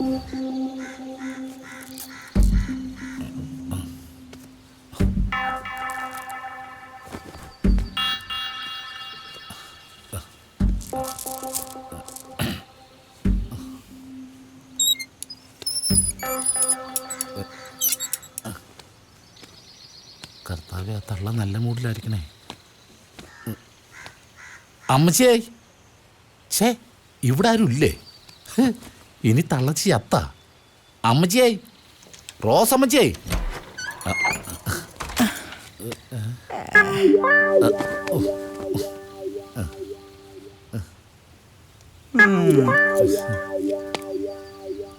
കർത്താവേ, ആ തള്ള നല്ല മൂഡിലായിരിക്കണേ. അമ്മച്ചിയേ, ഛേ, ഇവിടെ ആരും ഇല്ലേ? ഇനി തള്ളച്ചി അത്ത. അമ്മച്ചിയായി, റോസ് അമ്മച്ചിയായി.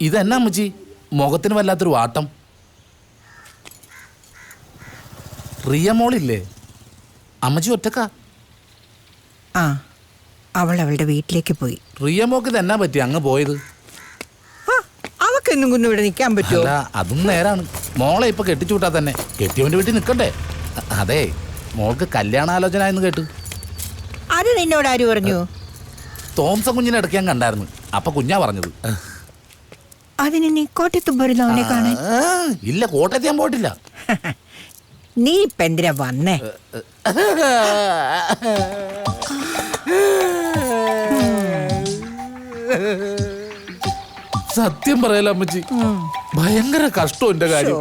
ഇതെന്നാ അമ്മച്ചി മുഖത്തിന് വല്ലാത്തൊരു വാട്ടം? റിയ മോളില്ലേ? അമ്മച്ചി ഒറ്റക്കാ? ആ, അവളുടെ വീട്ടിലേക്ക് പോയി. റിയ മോക്ക് ഇതെന്നാ പറ്റി അങ്ങ് പോയത്? അവക്കെന്നും കുന്നും ഇവിടെ നിൽക്കാൻ പറ്റുമോ? അല്ല, അതും നേരാണ്. മോളെ ഇപ്പൊ കെട്ടിച്ചു വിട്ടാ തന്നെ കെട്ടിയവന്റെ വീട്ടിൽ നിൽക്കണ്ടേ? അതെ, മോൾക്ക് കല്യാണാലോചന എന്ന് കേട്ടു. അത് നിന്നോട് ആര് പറഞ്ഞു? തോംസൺ കുഞ്ഞിനെ ഇടയ്ക്ക് ഞാൻ കണ്ടായിരുന്നു. അപ്പൊ കുഞ്ഞാ പറഞ്ഞത്. അതിന് നീ കോട്ടയത്ത് പോരുന്നു അവനെ കാണാൻ? ഇല്ല, കോട്ടയത്ത് ഞാൻ പോയിട്ടില്ല. നീ ഇപ്പൊ എന്തിനാ വന്നേ? സത്യം പറയല അമ്മച്ചി, ഭയങ്കര കഷ്ടം എന്റെ കാര്യം.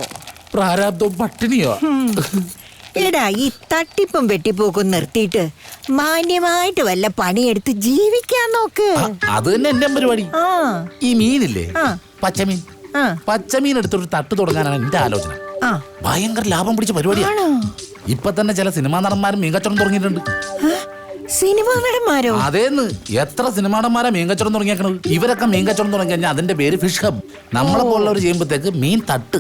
പ്രാരാബ്ദവും പട്ടിണിയോ. എടാ, ഈ തട്ടിപ്പും വെട്ടിപ്പോക്കും നിർത്തിയിട്ട് മാന്യമായിട്ട് വല്ല പണിയെടുത്ത് ജീവിക്കാൻ നോക്ക്. അത് തന്നെ എന്റെ പരിപാടി. ഈ മീനില്ലേ, പച്ചമീൻ, പച്ചമീൻ എടുത്തൊരു തട്ട് തുടങ്ങാനാണ് എന്റെ ആലോചന. ഭയങ്കര ലാഭം പിടിച്ച പരിപാടിയാണ്. ഇപ്പൊ തന്നെ ചില സിനിമാ നടന്മാരും മീൻ കച്ചവടം തുടങ്ങിയിട്ടുണ്ട്. സിനിമാ നടന്മാരോ? അതേന്ന്, എത്ര സിനിമാ നടന്മാരാ മീൻ കച്ചവടം തുടങ്ങിയേക്കണത്. ഇവരൊക്കെ മീൻ കച്ചവടം തുടങ്ങി കഴിഞ്ഞാൽ അതിന്റെ പേര് ഫിഷ് ഹബ്. നമ്മളെ പോലുള്ളവർ ചെയ്യുമ്പോഴത്തേക്ക് മീൻ തട്ട്.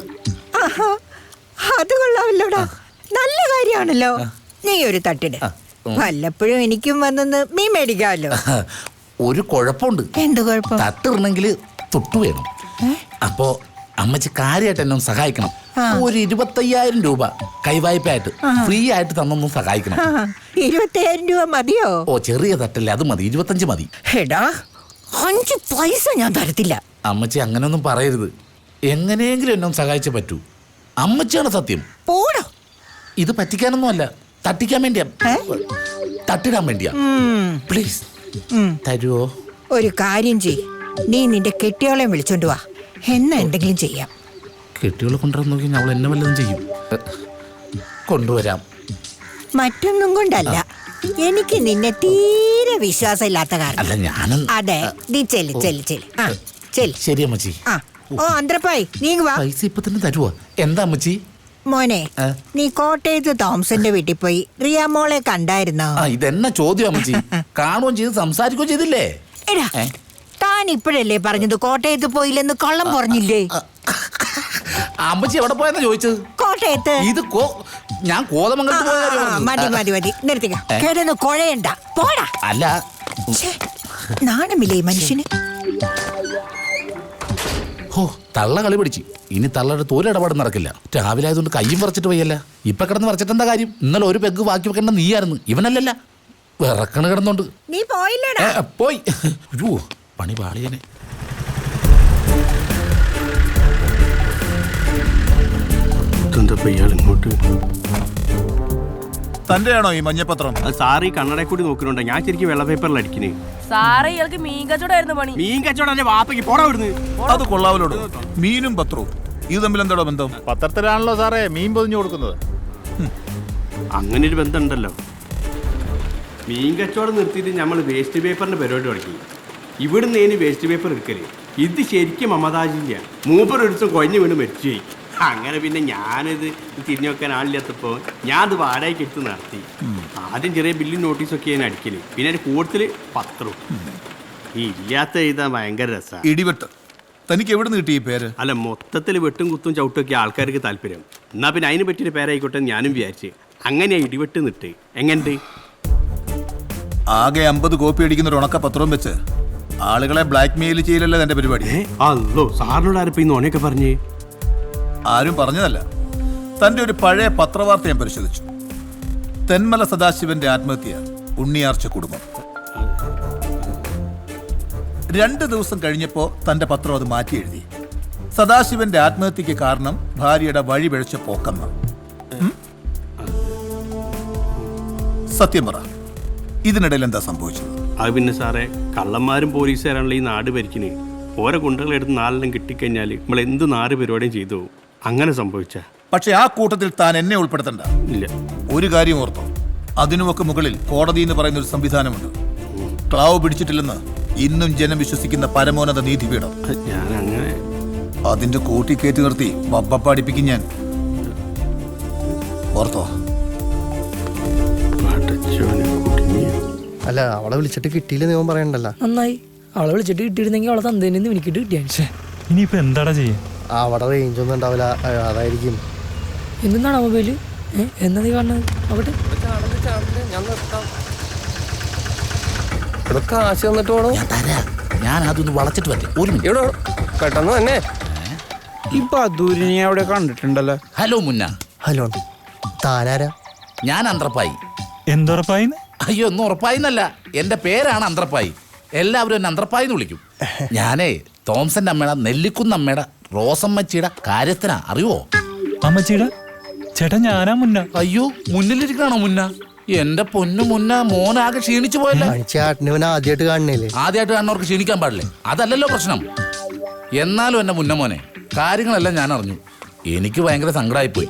അത് കൊള്ളാമല്ലോടാ, നല്ല കാര്യമാണല്ലോ. നീ ഒരു തട്ടിട്, വല്ലപ്പോഴും എനിക്കും വന്നെന്ന് മീൻ മേടിക്കാമല്ലോ. ഒരു കുഴപ്പമുണ്ട്. എന്ത് കുഴപ്പം? തട്ടിടണമെങ്കിൽ തൊട്ടു വേണം. അപ്പോ അമ്മച്ചി കാര്യമായിട്ട് എന്നെ സഹായിക്കണം. ഒരു 25,000 രൂപ കൈവായ്പയായിട്ട് ഫ്രീ ആയിട്ട് തന്നൊന്ന് സഹായിക്കണം. 25,000 രൂപ മതിയോ? ഓ, ചെറിയ തട്ടല്ലേ, അത് മതി. 25 മതി. എടാ, 5 പൈസ ഞാൻ തരത്തില്ല. അമ്മച്ചി അങ്ങനെയൊന്നും പറയരുത്. എങ്ങനെയെങ്കിലും എന്നെ സഹായിച്ചേ പറ്റൂ. അമ്മച്ചിയാണ് സത്യം. പോടോ. ഇത് പറ്റിക്കാനൊന്നും അല്ല, തട്ടിക്കാൻ വേണ്ടിയാ, തട്ടിടാൻ വേണ്ടിയാ. പ്ലീസ് തരുവോ? ഒരു കാര്യം ചെയ്, നീ നിന്റെ കെട്ടിയോളെ വിളിച്ചോണ്ട് വാ, എന്നാ എന്തെങ്കിലും ചെയ്യാം. കെട്ടിയോളെ കൊണ്ടുവരാൻ നോക്കി അവൾ എന്നെ വല്ലതും ചെയ്യും. കൊണ്ടുവരാം. മറ്റൊന്നും കൊണ്ടല്ല, എനിക്ക് നിന്നെ തീരെ വിശ്വാസമില്ലാത്ത കാരണം. അല്ല, ഞാനും. അതെ, നീ ചെല്ല് ചെല്ല് ചെല്ല്. ആ ചെല്ല്. ശരി അമ്മച്ചി. ഓ അന്ത്രപ്പായി, നീ വാ. പൈസ ഇപ്പൊ തന്നെ തരുവോ? എന്താ അമ്മച്ചി? മോനെ, നീ കോട്ടയത്ത് തോംസന്റെ വീട്ടിൽ പോയി റിയ മോളെ കണ്ടായിരുന്നോ? ഇതെന്നാ ചോദ്യം അമ്മച്ചി? കാണുകയും ചെയ്ത് സംസാരിക്കുകയും ചെയ്തില്ലേ? എടാ, താൻ ഇപ്പോഴല്ലേ പറഞ്ഞത് കോട്ടയത്ത് പോയില്ലെന്ന്? കള്ളം പറഞ്ഞില്ലേ? അമ്മച്ചി എവിടെ പോയെന്നാ ചോദിച്ചത്? കോട്ടയത്ത്. ഇത് ഞാൻ കോതമംഗലത്ത് പോയ. മതി മതി മതി, നിർത്തിക്ക. കേടൊന്ന് കുഴയണ്ട, പോടാ. അല്ല, നാണമില്ലേ മനുഷ്യന്? ഹോ, തള്ള കളി പിടിച്ച്. ഇനി തള്ളയുടെ തോലിടപാട് നടക്കില്ല. രാവിലെ ആയതുകൊണ്ട് കയ്യും പറിച്ചിട്ട് പോയല്ല. ഇപ്പൊ കിടന്ന് പറിച്ചിട്ട് എന്താ കാര്യം? ഇന്നലെ ഒരു പെഗ് ബാക്കി വെക്കേണ്ട നീയായിരുന്നു, ഇവനല്ലല്ല. വിറക്കണ് കിടന്നോണ്ട്. നീ പോയില്ലടാ? പോയി. പണി പാളിയനെ. തന്റെയാണോ ഈ മഞ്ഞപ്പത്രം? സാറ് ഈ കണ്ണടയിൽ കൂടി നോക്കുന്നുണ്ട്. ഞാൻ ശരിക്കും വെള്ള പേപ്പറിൽ അടിക്കുന്നേ. സാറേ, ഇയാൾക്ക് മീൻ കച്ചവടമായിരുന്നു പണി. മീൻ കച്ചവടം എന്റെ വാപ്പയ്ക്ക് പോടാ വിടുന്നു. അത് കൊള്ളാവലോട്. മീനും പത്രവും ഇത് തമ്മിൽ എന്താ ബന്ധം? പത്രത്തിലാണല്ലോ സാറേ മീൻ പൊതിഞ്ഞു കൊടുക്കുന്നത്. അങ്ങനെ ഒരു ബന്ധം ഉണ്ടല്ലോ. മീൻ കച്ചവടം നിർത്തിയിട്ട് നമ്മൾ വേസ്റ്റ് പേപ്പറിന്റെ പരിപാടി തുടങ്ങി. ഇവിടുന്ന് ഇനി വേസ്റ്റ് പേപ്പർ എടുക്കല്. ഇത് ശരിക്കും മമതാജില്ല. മൂപ്പരൊരുത്തും കൊഞ്ഞു വീണ് മരിച്ചുപോയി. അങ്ങനെ പിന്നെ ഞാനിത് തിരിഞ്ഞു വെക്കാൻ ആളില്ലാത്തപ്പോൾ ഞാൻ അത് വാടകയ്ക്ക് എടുത്ത് നടത്തി. ആദ്യം ചെറിയ ബില്ലും നോട്ടീസൊക്കെ ഞാൻ അടിക്കല്. പിന്നെ അതിന് കൂടുതൽ പത്രവും. ഈ ഇല്ലാത്ത എഴുതാൻ ഭയങ്കര രസമാണ്. ഇടിവെട്ട്. തനിക്ക് എവിടെ നിന്ന് കിട്ടി ഈ പേര്? അല്ല, മൊത്തത്തിൽ വെട്ടും കുത്തും ചവിട്ടൊക്കെ ആൾക്കാർക്ക് താല്പര്യം. എന്നാ പിന്നെ അതിന് പറ്റിയൊരു പേരായിക്കോട്ടെ ഞാനും വിചാരിച്ച്. അങ്ങനെയാ ഇടിവെട്ട് നിട്ട്. എങ്ങനെയുണ്ട്? ആകെ 50 കോപ്പി അടിക്കുന്ന ഒരു ഉണക്ക പത്രവും വെച്ച് ആളുകളെ ബ്ലാക്ക് മെയിൽ ചെയ്യലല്ലേ തന്റെ പരിപാടി? അല്ലോ, സാറിനോട് ആരപ്പോ ഈ നോണയൊക്കെ പറഞ്ഞേ? ആരും പറഞ്ഞതല്ല. തന്റെ ഒരു പഴയ പത്രവാർത്ത ഞാൻ പരിശോധിച്ചു. തെന്മല സദാശിവന്റെ ആത്മഹത്യ, ഉണ്ണിയാർച്ച കുടുംബം. 2 ദിവസം കഴിഞ്ഞപ്പോ തന്റെ പത്രം അത് മാറ്റി എഴുതി. സദാശിവന്റെ ആത്മഹത്യക്ക് കാരണം ഭാര്യയുടെ വഴി പിഴച്ച പോക്കെന്ന. സത്യം പറ, ഇതിനിടയിൽ എന്താ സംഭവിച്ചത്? അത് പിന്നെ സാറേ, കള്ളന്മാരും പോലീസുകാരാണല്ലോ ഈ നാട് ഭരിക്കുന്നത്. ഓരോ ഗുണ്ടകളെടുത്ത് നാലെണ്ണം കിട്ടിക്കഴിഞ്ഞാൽ നമ്മൾ എന്ത് നാട് പരിപാടിയും ചെയ്തു പോകും. അങ്ങനെ സംഭവിച്ച. പക്ഷെ ആ കൂട്ടത്തിൽ താൻ എന്നെ ഉൾപ്പെടുത്തണ്ട. ഇല്ല. ഒരു കാര്യം ഓർത്തോ, അതിനുമൊക്കെ മുകളിൽ കോടതി എന്ന് പറയുന്ന ഒരു സംവിധാനമുണ്ട്. ക്ലാവ് പിടിച്ചിട്ടില്ലെന്ന് ഇന്നും ജനം വിശ്വസിക്കുന്ന പരമോന്നത നീതിപീഠം. ഞാൻ അങ്ങനെ അതിന്റെ കൂട്ടിക്കയറ്റി നിർത്തി ബബ്ബടിപ്പിക്കും ഞാൻ. ഓർത്തോ? അല്ല, അവളെ വിളിച്ചിട്ട് കിട്ടിയില്ലെന്ന് ഇവൻ പറയണ്ടല്ലോ. നന്നായി, അവളെ വിളിച്ചിട്ട് കിട്ടിയിരുന്നെങ്കിൽ അവളെ തന്തേന്ന് എനിക്കിട്ട് കിട്ടിയാണ്. ഇനിയിപ്പോ എന്താടാ ചെയ്യാ? അവിടെ റേഞ്ച് ഒന്നും ഉണ്ടാവില്ല, അതായിരിക്കും. എന്താണ് മൊബൈല്? എന്നാ നീ കാണുന്നത്? അവിടെ കാശ് തന്നിട്ട് വേണോ? ഞാൻ അതൊന്ന് വളച്ചിട്ട് പറ്റും. ഒരു മിനിറ്റ്. ഇവിടെ പെട്ടെന്ന് തന്നെ. ഇപ്പൊ അദൂരിനെ അവിടെ കണ്ടിട്ടുണ്ടല്ലോ. ഹലോ മുന്ന. ഹലോ, താനാരാ? ഞാൻ അന്ത്രപ്പായി. എന്തുറപ്പായി? അയ്യോ, ഒന്നും ഉറപ്പായിന്നല്ല, എന്റെ പേരാണ് അന്ത്രപ്പായി. എല്ലാവരും എന്നെ അന്ത്രപ്പായി എന്ന് വിളിക്കും. ഞാനേ തോംസന്റെ അമ്മയുടെ, നെല്ലിക്കുന്ന അമ്മയുടെ, റോസമ്മച്ചിയുടെ കാര്യത്തിനാ. അറിയുവോ? അമ്മച്ചിയുടെ ചേട്ടാ, ഞാനാ മുന്ന. അയ്യോ, മുന്നിലിരിക്കണോ മുന്ന? എന്റെ പൊന്നു മുന്ന, മോനാകെ ക്ഷീണിച്ചു പോയല്ലേ. ചേട്ടനിവൻ ആദ്യമായിട്ട് കാണുന്നില്ലേ? ആദ്യമായിട്ട് കാണുന്നവർക്ക് ക്ഷീണിക്കാൻ പാടില്ലേ? അതല്ലല്ലോ പ്രശ്നം. എന്നാലും എന്നെ മുന്ന മോനെ, കാര്യങ്ങളെല്ലാം ഞാൻ അറിഞ്ഞു. എനിക്ക് ഭയങ്കര സങ്കടമായിപ്പോയി.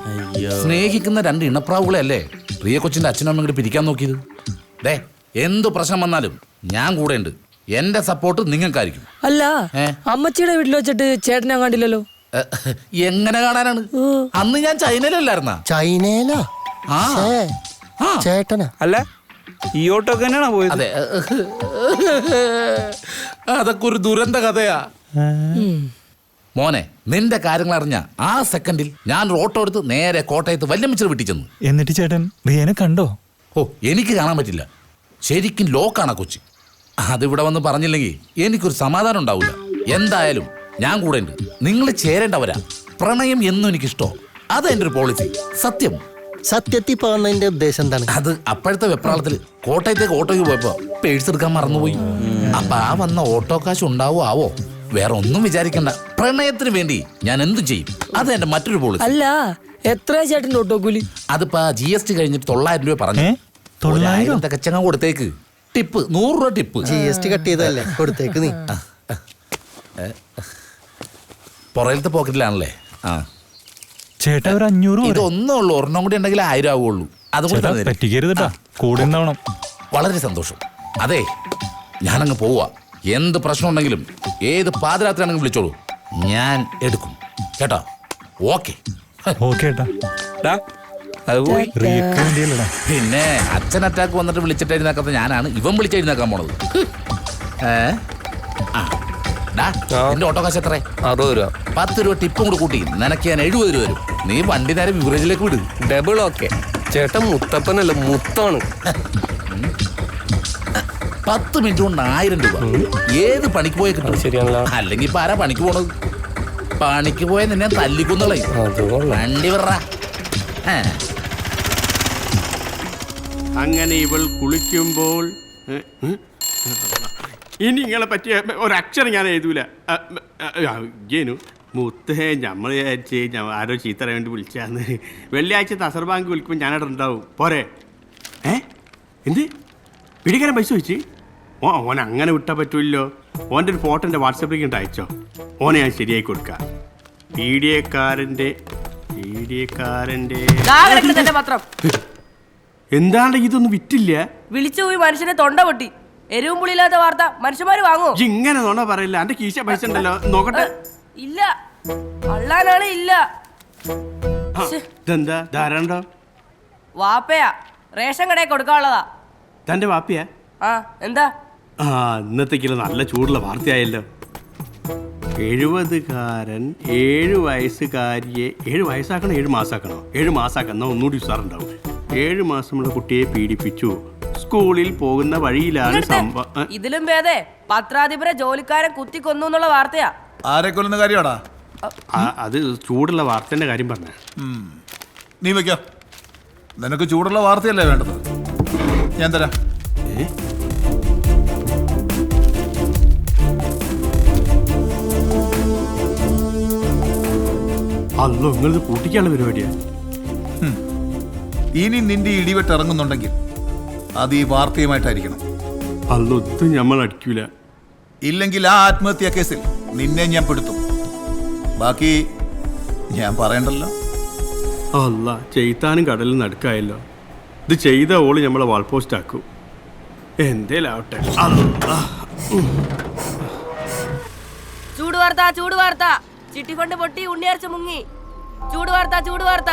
സ്നേഹിക്കുന്ന രണ്ട് ഇണപ്രാവുകളെ അല്ലേ പ്രിയ കൊച്ചിന്റെ അച്ഛനും അമ്മയും കൂടി പിരിക്കാൻ നോക്കിയത്. ദേ, എന്തു പ്രശ്നം വന്നാലും ഞാൻ കൂടെ ഉണ്ട്. എന്റെ സപ്പോർട്ട് നിങ്ങൾക്കായിരിക്കും. അല്ല, അമ്മച്ചിയുടെ വീട്ടിൽ വെച്ചിട്ട് ചേട്ടനെ കണ്ടില്ലല്ലോ. എങ്ങനെ കാണാനാണ്? അന്ന് ഞാൻ ചൈനയിലല്ലായിരുന്ന. ചൈനയിലാ? ചേട്ടനാ? അല്ല, ഈ ഓട്ടോക്ക് തന്നെയാണോ പോയത്? അതെ, അതൊക്കെ ഒരു ദുരന്ത കഥയാ മോനെ. നിന്റെ കാര്യങ്ങൾ അറിഞ്ഞ ആ സെക്കൻഡിൽ ഞാൻ ഓട്ടോ എടുത്ത് നേരെ കോട്ടയത്ത് വല്യമ്മച്ചിയുടെ വീട്ടിൽ ചെന്നു. എന്നിട്ട് ചേട്ടൻ റിയനെ കണ്ടോ? ഓ, എനിക്ക് കാണാൻ പറ്റില്ല. ശരിക്കും ലോക്കാണ് കൊച്ചി. അതിവിടെ വന്ന് പറഞ്ഞില്ലെങ്കിൽ എനിക്കൊരു സമാധാനം ഉണ്ടാവില്ല. എന്തായാലും ഞാൻ കൂടെ ഉണ്ട്. നിങ്ങൾ ചേരേണ്ടവരാ. പ്രണയം എന്നും എനിക്കിഷ്ടോ. അത് എൻ്റെ ഒരു പോളിസി. സത്യം. സത്യത്തിൽ പോകുന്നതിന്റെ ഉദ്ദേശം എന്താണ്? അത് അപ്പോഴത്തെ വെപ്രാളത്തിൽ കോട്ടയത്തേക്ക് ഓട്ടോയ്ക്ക് പോയപ്പോ പേഴ്സ് എടുക്കാൻ മറന്നുപോയി. അപ്പൊ ആ വന്ന ഓട്ടോ കാശ് ഉണ്ടാവോ ആവോ? വേറെ ഒന്നും വിചാരിക്കണ്ട. പ്രണയത്തിന് വേണ്ടി ഞാൻ എന്തും ചെയ്യും. അത് എന്റെ മറ്റൊരു പോളിസി. അല്ല, എത്ര ചേട്ടൻ്റെ ഓട്ടോക്കൂലി? അതിപ്പോ GST കഴിഞ്ഞിട്ട് 900 രൂപ പറഞ്ഞു. 900 തികച്ചങ്ങ കൊടുത്തേക്ക്. ടിപ്പ് 100 രൂപ ടിപ്പ്. GST കട്ട് ചെയ്തല്ലേ? കൊടുത്തേക്ക് നീ. പുറയിലത്തെ പോക്കറ്റിലാണല്ലേ? ആ ചേട്ടാ, ഒരു 500. ഇതൊന്നേ ഉള്ളൂ. ഒരെണ്ണം കൂടി ഉണ്ടെങ്കിൽ 1000 ആവുള്ളൂ. അതുകൊണ്ട് പറ്റിക്കരുതട്ടാ, കൂടെ ഉണ്ടാവണം. വളരെ സന്തോഷം. അതെ, ഞാനങ്ങ് പോവാ. എന്ത് പ്രശ്നം ഉണ്ടെങ്കിലും ഏത് പാതിരാത്രിയാണെങ്കിലും വിളിച്ചോളൂ, ഞാൻ എടുക്കും കേട്ടോ. Okay okay. പിന്നെ അച്ഛൻ അറ്റാക്ക് വന്നിട്ട് വിളിച്ചിട്ടെഴുന്നേക്കാത്ത ഞാനാണ് ഇവൻ വിളിച്ചെഴുന്നേക്കാൻ പോണത്. എന്റെ ഓട്ടോ കാശ് എത്ര? 60 രൂപ. 10 രൂപ ടിപ്പും കൂടി കൂട്ടി നിനക്ക് ഞാൻ 70 രൂപ വരും. നീ വണ്ടി നേരെ വിവറേജിലേക്ക് വിട്. Double okay. ചേട്ടൻ മുത്തപ്പനല്ല, മുത്താണ്. 10 മിനിറ്റ് കൊണ്ട് 1000 രൂപ. ഏത് പണിക്ക് പോയ കിട്ടും? ശരിയാണല്ലോ. അല്ലെങ്കിൽ ഇപ്പൊ ആരാ പണിക്ക് പോണത്? പണിക്ക് പോയ നിന്നെ തല്ലിക്കുന്നളെ. വണ്ടി വിറ. അങ്ങനെ ഇവൾ കുളിക്കുമ്പോൾ ഇനി നിങ്ങളെ പറ്റിയ ഒരക്ഷരം ഞാൻ എഴുതൂല. ജേനു മുത്തേ, നമ്മൾ വിചാരിച്ച് ആരോ ചീത്തറ വേണ്ടി വിളിച്ചാന്ന്. വെള്ളിയാഴ്ച തസർ ബാങ്ക് വിളിക്കുമ്പോൾ ഞാനവിടെ ഉണ്ടാവും. പോരെ? എന്ത് പിടിക്കാരൻ പൈസ വെച്ച്? ഓൻ അങ്ങനെ വിട്ടാൽ പറ്റൂല്ലോ. ഓൻ്റെ ഒരു ഫോട്ടോ എൻ്റെ വാട്സാപ്പിലേക്ക് ഇട്ട് അയച്ചോ. ഓനെ ഞാൻ ശരിയായി കൊടുക്കാം. പീഡിയക്കാരൻ്റെ പത്രം എന്താണ് ഇതൊന്നും വിറ്റില്ല? വിളിച്ചു പോയി മനുഷ്യനെ തൊണ്ട പൊട്ടി. എരിവും പുളിയില്ലാത്ത വാർത്ത മനുഷ്യന്മാര് വാങ്ങോ? ഇങ്ങനെ നോണ പറയില്ല. എന്റെ കീശ പൈസ ഉണ്ടല്ലോ, നോക്കട്ടെ. ഇല്ല, അള്ളാനാണ് ഇല്ല. ഇതെന്താ ധാരാണ്ടോ? വാപ്പയാ, റേഷൻ കടയിൽ കൊടുക്കാനുള്ളതാ. തന്റെ വാപ്പയാ? ആ, എന്താ? ഇന്നത്തേക്കുള്ള നല്ല ചൂടുള്ള വാർത്തയായല്ലോ. 70കാരൻ 7 വയസ്സുകാരിയെ 7 വയസ്സാക്കണോ 7 മാസാക്കണോ? 7 മാസാക്കുന്ന ഒന്നുകൂടി ഉസാറുണ്ടാവും. 7 മാസമുള്ള കുട്ടിയെ പീഡിപ്പിച്ചു. സ്കൂളിൽ പോകുന്ന വഴിയിലാണ് സംഭവം. ഇതിലും ഭേദേ പത്രാധിപരെ ജോലിക്കാരൻ കുത്തിക്കൊന്നു എന്നുള്ള വാർത്തയാ. ആരെ കൊല്ലുന്ന കാര്യമാടാ? അത് ചൂടുള്ള വാർത്തന്റെ കാര്യം പറഞ്ഞ. നീ വെക്കോ, നിനക്ക് ചൂടുള്ള വാർത്തയല്ലേ വേണ്ടത്? ഞാൻ തരാം. അല്ലോ നിങ്ങളിത് കൂട്ടിക്കാനുള്ള പരിപാടിയാ. ഇനി നിന്റെ ഇടിവെട്ട് ഇറങ്ങുന്നുണ്ടെങ്കിൽ അത് ഈ വാർത്തയുമായിട്ടായിരിക്കണം. അല്ലോ ഇത് നമ്മൾ അടിക്കൂല. ഇല്ലെങ്കിൽ ആ ആത്മഹത്യാ കേസിൽ നിന്നെ ഞാൻ പെടുത്തും. ബാക്കി ഞാൻ പറയണ്ടല്ലോ. അല്ല ചെയ്ത്താനും കടലിൽ നടുക്കായല്ലോ. ഇത് ചെയ്ത ഓള് നമ്മളെ വാൾ പോസ്റ്റ് ആക്കും. എന്തേലാവട്ടെ. ചൂട് വാർത്ത ചൂട് വാർത്ത, ചിട്ടി ഫണ്ട് പൊട്ടി ഉണ്ണിയാർച്ച മുങ്ങി. ചൂട് വാർത്ത ചൂട് വാർത്ത,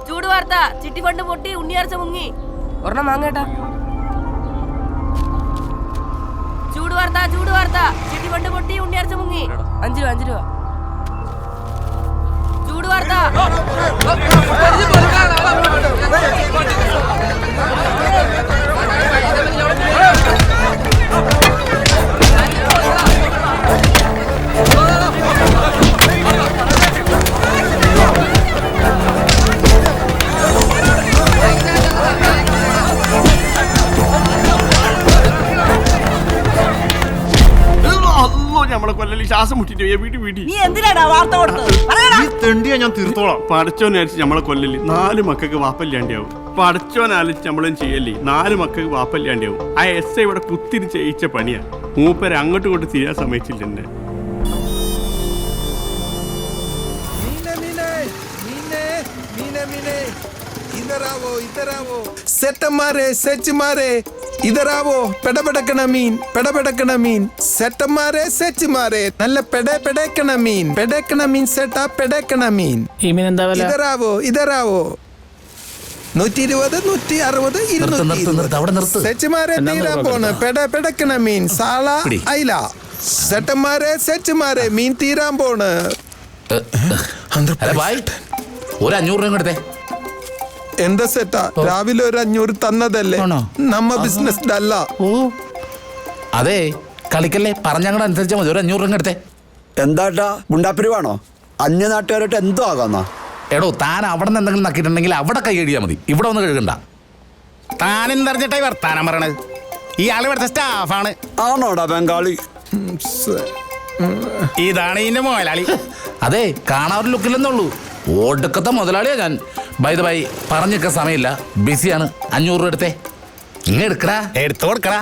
ചൂട് വാർത്ത, ചിട്ടി ഫണ്ട് പൊട്ടി ഉണ്ണിയാർച്ച മുങ്ങി. ഒരെണ്ണം വാങ്ങേട്ടാ. ചൂട് വാർത്ത ചൂട് വാർത്ത, ചിട്ടി ഫണ്ട് പൊട്ടി ഉണ്ണിയാർച്ച മുങ്ങി. 5 രൂപ 5 രൂപ. ചൂട് വാർത്ത. നമ്മളെ കൊല്ലി ശ്വാസം മുട്ടിട്ട് വീട്ടിൽ വീട്ടിൽ നീ എന്തിനാടാ വാർത്ത കൊടുത്തത്? ഞാൻ തീർത്തോളാം. പടച്ചോനാലിച്ച് നമ്മളെ കൊല്ലല്ലേ 4 മക്കൾക്ക് വാപ്പല്ലാണ്ടാവും. പടച്ചോനാലിച്ച് നമ്മളും ചെയ്യല്ലേ 4 മക്കൾക്ക് വാപ്പല്ലാണ്ടാവും. ആ എസ് ഐ ഇവിടെ കുത്തിരി ചെയ്യിച്ച പണിയാ. മൂപ്പര് അങ്ങോട്ടും ഇങ്ങോട്ട് തീരാൻ സമ്മതിച്ചില്ല എന്നെ. सेट मारे सच मारे इधर आवो പെടപെടക്കണ മീൻ സെറ്റ മാരെ സച്ച് മാരെ നല്ല പെടപെടക്കണ മീൻ സെറ്റ പെടക്കണ മീൻ ഈ മീൻ എന്താ വില? ഇധർ ആവോ 120 160 220 സച്ച് മാരെ തീരാൻ പോണ് പെടപെടക്കണ മീൻ സാള ഐല സെറ്റ മാരെ സച്ച് മാരെ മീൻ തീരാൻ പോണ്. ഒരു 500 രൂപ എടുത്തേ. എന്താ സെറ്റാ രാവിലെ ഒരു 500 തന്നതല്ലേ? നമ്മ ബിസിനസ് അല്ല. അതെ കളിക്കല്ലേ, പറഞ്ഞങ്ങടെ അനുസരിച്ചാൽ മതി. ഒരു 500 രൂപ എടുത്തേ. എന്താട്ടാ ഗുണ്ടാപ്പിരിവാണോ? അന്യ നാട്ടുകാരായിട്ട് എന്തോ ആകാന്നാ? എടോ താൻ അവിടെ നിന്ന് എന്തെങ്കിലും നക്കിയിട്ടുണ്ടെങ്കിൽ അവിടെ കൈ കഴുകിയാൽ മതി, ഇവിടെ ഒന്ന് കഴുകണ്ട. താനെന്തറിഞ്ഞിട്ടായി വർത്താനം പറയണത്? ഈ ആള് ഇവിടുത്തെ സ്റ്റാഫാണ്. ആണോടാ ബംഗാളി? ഇതാണ് ഇതിന്റെ മുതലാളി. അതെ കാണാൻ ഒരു ലുക്കില്ലെന്നുള്ളൂ, ഒടുക്കത്തെ മുതലാളിയാ ഞാൻ. ബൈ ദ ബൈ പറഞ്ഞിക്ക സമയമില്ല, ബിസിയാണ്. 500 രൂപ എടുത്തേ. ഇങ്ങനെ എടുക്കടാ, എടുത്തു കൊടുക്കടാ.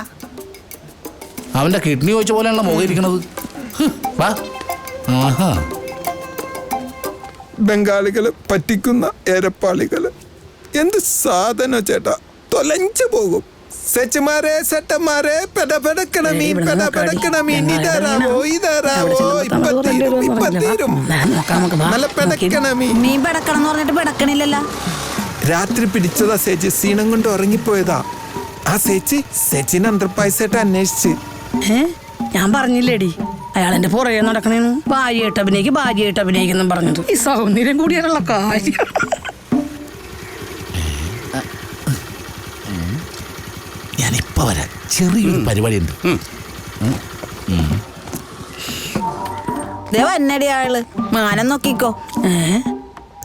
അവന്റെ കിഡ്നി ചോദിച്ച പോലെയാണല്ലോ മുഖം ഇരിക്കണത്. വാ. ബംഗാളികള് പറ്റിക്കുന്ന ഏരപ്പാളികള് എന്ത് സാധനം ചേട്ടാ, തൊലഞ്ചു പോകും. സെച്ചമാരെ സെറ്റമാരെ പെടപെടക്കണ മീൻ ഇതരാവോ ഇപ്പത്തീരും നല്ല പെടക്കണ മീൻ പെടക്കണം പറഞ്ഞിട്ട് പെടക്കണില്ലല്ലോ. രാത്രി പിടിച്ചതാ ചേച്ചി, സീനം കൊണ്ട് ഉറങ്ങിപ്പോയതാ. ആ ചേച്ചിനെ അന്തർപ്പായസായിട്ട് അന്വേഷിച്ച്. ഞാൻ പറഞ്ഞില്ലേടി അയാളെന്റെ പുറകെ നടക്കണേന്ന്. ഭാര്യയായിട്ട് അഭിനയിക്കുന്നു പറഞ്ഞത് ഈ സൗന്ദര്യം കൂടിയാലുള്ള കാര്യം. ഞാനിപ്പോ വരാം, ചെറിയൊരു പരിപാടി ഉണ്ട്. എന്നടി ആള് മാനം നോക്കിക്കോ.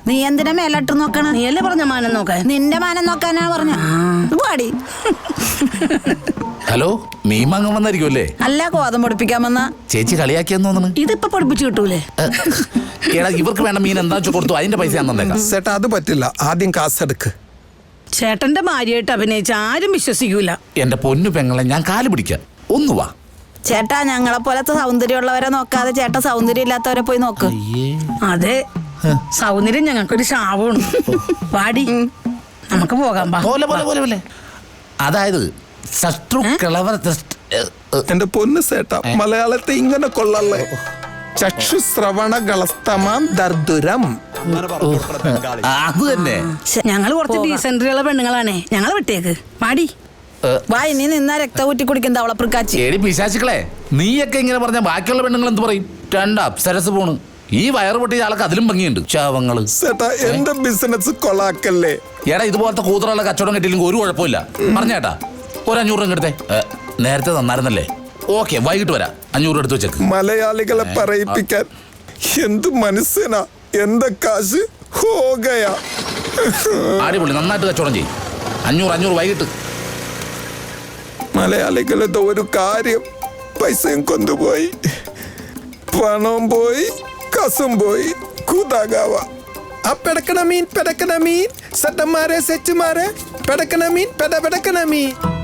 നീ എന്തിനാ മേലോട്ട് നോക്കണ? നീയല്ലേ പറഞ്ഞ മാനം നോക്കാൻ? നിന്റെ മാനം നോക്കാനാണ് പറഞ്ഞ. പാടി. ഹലോ, മീൻ വാങ്ങാൻ വന്നായിരിക്കും അല്ലേ? അല്ല, കോതം പൊടിപ്പിക്കാൻ വന്ന. ചേച്ചി കളിയാക്കിയെന്ന് തോന്നുന്നു. ഇതിപ്പോ പൊടിപ്പിച്ചു കിട്ടൂലേ? എടാ ഇവർക്ക് വേണ്ട മീൻ എന്താ വെച്ചാൽ കൊടുത്തു, അതിന്റെ പൈസ ഞാൻ തന്നേക്കാം. ചേട്ടാ അത് പറ്റില്ല, ആദ്യം കാശെടുക്ക്. ചേട്ടന്റെ ഭാര്യയായിട്ട് അഭിനയിച്ച ആരും വിശ്വസിക്കൂല. എന്റെ പൊന്നു പെങ്ങളെ ഞാൻ കാല് പിടിക്കാം, ഒന്ന് വാ. ചേട്ടാ ഞങ്ങളെ പോലത്തെ സൗന്ദര്യമുള്ളവരെ നോക്കാതെ ചേട്ടാ സൗന്ദര്യം ഇല്ലാത്തവരെ പോയി നോക്ക്. അതെ, സൗന്ദര്യം ഞങ്ങൾക്കൊരു ശാപമാണ്. പാടി നമുക്ക് പോകാം. പോലെ അതായത് എന്റെ പൊന്ന് ചേട്ടാ, മലയാളത്തെ ഇങ്ങനെ കൊള്ളല്ലേ. ചക്ഷുശ്രവണ കളസ്തമാം ദർദുരം. അത് തന്നെ. ഞങ്ങൾ കുറച്ച് ഡീസെന്ററിയുള്ള പെണ്ണുങ്ങളാണേ, ഞങ്ങളെ വിട്ടേക്ക്. പാടി വായി നീ നിന്നാ രക്ത ഊറ്റി കുടിക്കുന്ന അവളപ്രക്കാച്ചി. ഏടി പിശാചുക്കളെ, നീയൊക്കെ ഇങ്ങനെ പറഞ്ഞ ബാക്കിയുള്ള പെണ്ണുങ്ങൾ എന്ത് പറയും? 2 അപ്സരസ് പോണ്. ഈ വയറ് പൊട്ടിയ ആൾക്ക് അതിലും ഭംഗിയുണ്ട് ചാവങ്ങള്. ചേട്ടാ എന്റെ ബിസിനസ് കൊളാക്കല്ലേ. എടാ ഇതുപോലത്തെ കൂതറുള്ള കച്ചവടം കിട്ടിയില്ലെങ്കിൽ ഒരു കുഴപ്പമില്ല. പറഞ്ഞേട്ടാ ഒരു 500 രൂപ എടുത്തേ. നേരത്തെ തന്നായിരുന്നല്ലേ? ഓക്കെ, വൈകിട്ട് വരാം. 500 രൂപ എടുത്ത് വെച്ചേക്ക്. മലയാളികളെ പറയിപ്പിക്കാൻ എന്ത് മനസ്സിനാ. എന്റെ കാശ് ഹോഗയാ. അടിപൊളി, നന്നായിട്ട് കച്ചവടം ചെയ്യും. 500 വൈകിട്ട്. മലയാളികളുടെ ഒരു കാര്യം, പൈസയും കൊണ്ടുപോയി, പണവും പോയി, കസും പോയി, കൂതാകാവ. പെടക്കണ മീൻ സെറ്റന്മാരെ സെച്ചുമാരെ പെടക്കണ മീൻ പെടക്കണ മീൻ